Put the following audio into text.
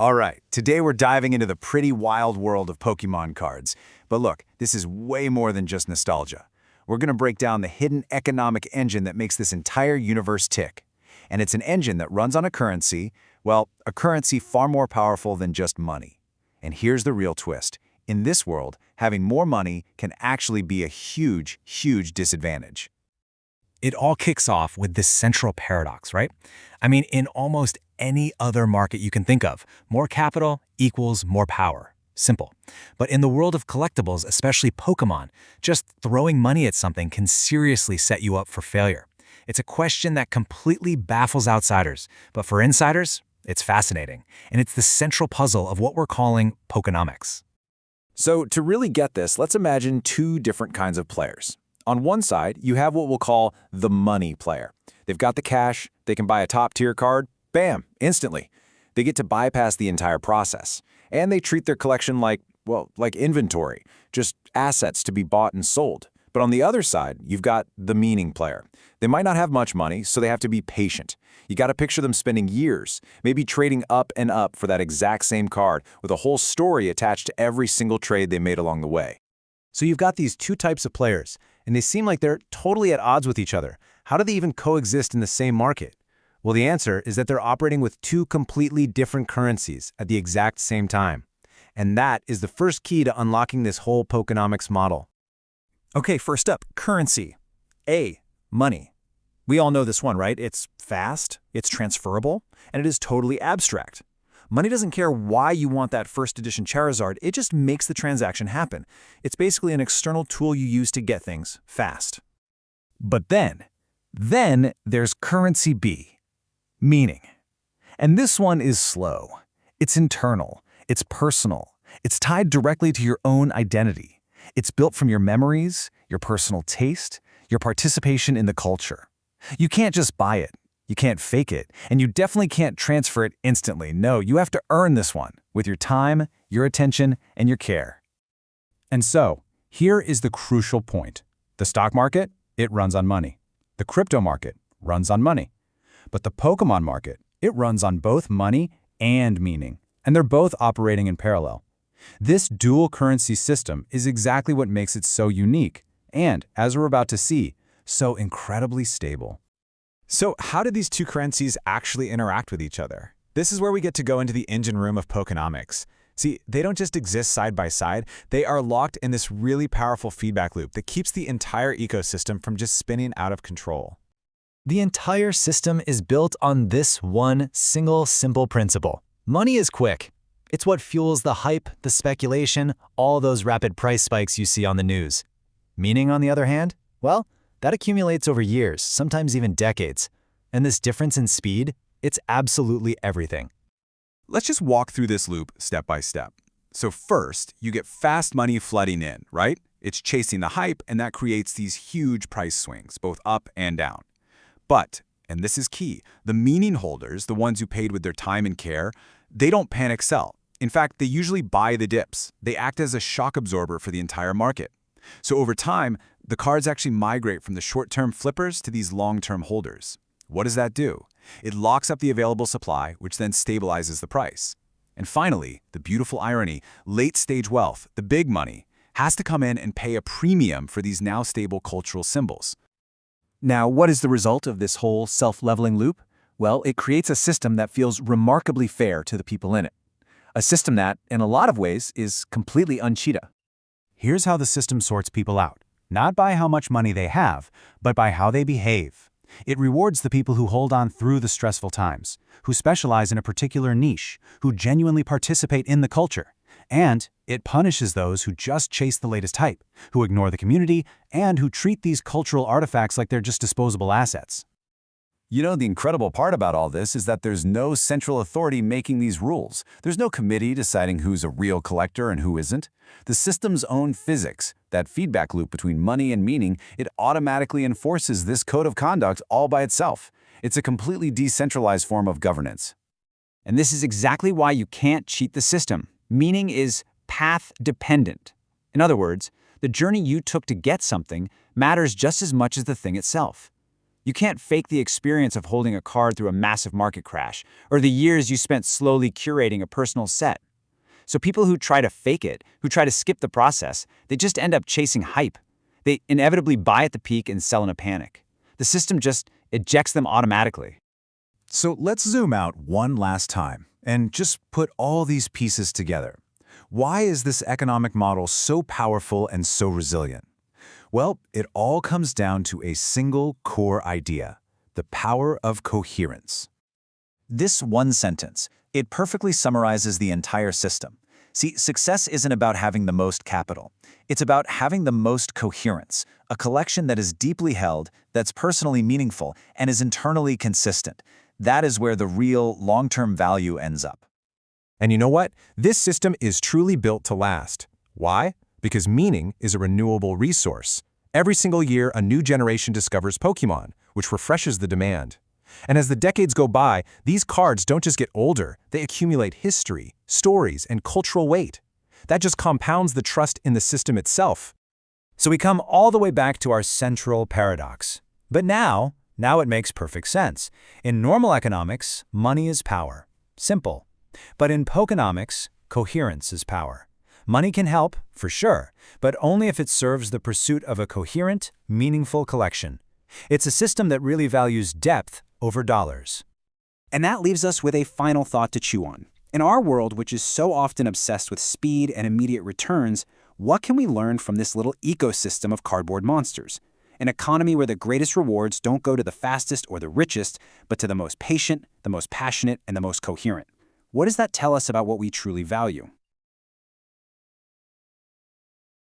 All right, today we're diving into the pretty wild world of Pokemon cards. But look, this is way more than just nostalgia. We're going to break down the hidden economic engine that makes this entire universe tick. And it's an engine that runs on a currency, well, a currency far more powerful than just money. And here's the real twist. In this world, having more money can actually be a huge, huge disadvantage. It all kicks off with this central paradox, right? I mean, in almost any other market you can think of, more capital equals more power. Simple. But in the world of collectibles, especially Pokemon, just throwing money at something can seriously set you up for failure. It's a question that completely baffles outsiders, but for insiders, it's fascinating. And it's the central puzzle of what we're calling Pokenomics. So to really get this, let's imagine two different kinds of players. On one side, you have what we'll call the money player. They've got the cash, they can buy a top-tier card, bam, instantly. They get to bypass the entire process. And they treat their collection like inventory, just assets to be bought and sold. But on the other side, you've got the meaning player. They might not have much money, so they have to be patient. You got to picture them spending years, maybe trading up and up for that exact same card with a whole story attached to every single trade they made along the way. So you've got these two types of players, and they seem like they're totally at odds with each other. How do they even coexist in the same market? Well, the answer is that they're operating with two completely different currencies at the exact same time. And that is the first key to unlocking this whole Pokenomics model. Okay, first up, currency. A, money. We all know this one, right? It's fast, it's transferable, and it is totally abstract. Money doesn't care why you want that first edition Charizard, it just makes the transaction happen. It's basically an external tool you use to get things fast. But then there's currency B, meaning. And this one is slow. It's internal, it's personal, it's tied directly to your own identity. It's built from your memories, your personal taste, your participation in the culture. You can't just buy it. You can't fake it, and you definitely can't transfer it instantly. No, you have to earn this one with your time, your attention, and your care. And so, here is the crucial point. The stock market, it runs on money. The crypto market runs on money. But the Pokemon market, it runs on both money and meaning, and they're both operating in parallel. This dual currency system is exactly what makes it so unique, and, as we're about to see, so incredibly stable. So how do these two currencies actually interact with each other? This is where we get to go into the engine room of Pokenomics. See, they don't just exist side by side, they are locked in this really powerful feedback loop that keeps the entire ecosystem from just spinning out of control. The entire system is built on this one single simple principle. Money is quick. It's what fuels the hype, the speculation, all those rapid price spikes you see on the news. Meaning, on the other hand, well, that accumulates over years, sometimes even decades. And this difference in speed, it's absolutely everything. Let's just walk through this loop step by step. So first, you get fast money flooding in, right? It's chasing the hype, and that creates these huge price swings, both up and down. But, and this is key, the meaning holders, the ones who paid with their time and care, they don't panic sell. In fact, they usually buy the dips. They act as a shock absorber for the entire market. So over time, the cards actually migrate from the short-term flippers to these long-term holders. What does that do? It locks up the available supply, which then stabilizes the price. And finally, the beautiful irony, late-stage wealth, the big money, has to come in and pay a premium for these now stable cultural symbols. Now, what is the result of this whole self-leveling loop? Well, it creates a system that feels remarkably fair to the people in it. A system that, in a lot of ways, is completely un-cheetah. Here's how the system sorts people out. Not by how much money they have, but by how they behave. It rewards the people who hold on through the stressful times, who specialize in a particular niche, who genuinely participate in the culture. And it punishes those who just chase the latest hype, who ignore the community, and who treat these cultural artifacts like they're just disposable assets. You know, the incredible part about all this is that there's no central authority making these rules. There's no committee deciding who's a real collector and who isn't. The system's own physics, that feedback loop between money and meaning, it automatically enforces this code of conduct all by itself. It's a completely decentralized form of governance. And this is exactly why you can't cheat the system. Meaning is path-dependent. In other words, the journey you took to get something matters just as much as the thing itself. You can't fake the experience of holding a card through a massive market crash, or the years you spent slowly curating a personal set. So people who try to fake it, who try to skip the process, they just end up chasing hype. They inevitably buy at the peak and sell in a panic. The system just ejects them automatically. So let's zoom out one last time and just put all these pieces together. Why is this economic model so powerful and so resilient? Well, it all comes down to a single core idea: the power of coherence. This one sentence, it perfectly summarizes the entire system. See, success isn't about having the most capital. It's about having the most coherence, a collection that is deeply held, that's personally meaningful, and is internally consistent. That is where the real, long-term value ends up. And you know what? This system is truly built to last. Why? Because meaning is a renewable resource. Every single year, a new generation discovers Pokémon, which refreshes the demand. And as the decades go by, these cards don't just get older, they accumulate history, stories, and cultural weight. That just compounds the trust in the system itself. So we come all the way back to our central paradox. But now it makes perfect sense. In normal economics, money is power. Simple. But in Pokenomics, coherence is power. Money can help, for sure, but only if it serves the pursuit of a coherent, meaningful collection. It's a system that really values depth over dollars. And that leaves us with a final thought to chew on. In our world, which is so often obsessed with speed and immediate returns, what can we learn from this little ecosystem of cardboard monsters? An economy where the greatest rewards don't go to the fastest or the richest, but to the most patient, the most passionate, and the most coherent. What does that tell us about what we truly value?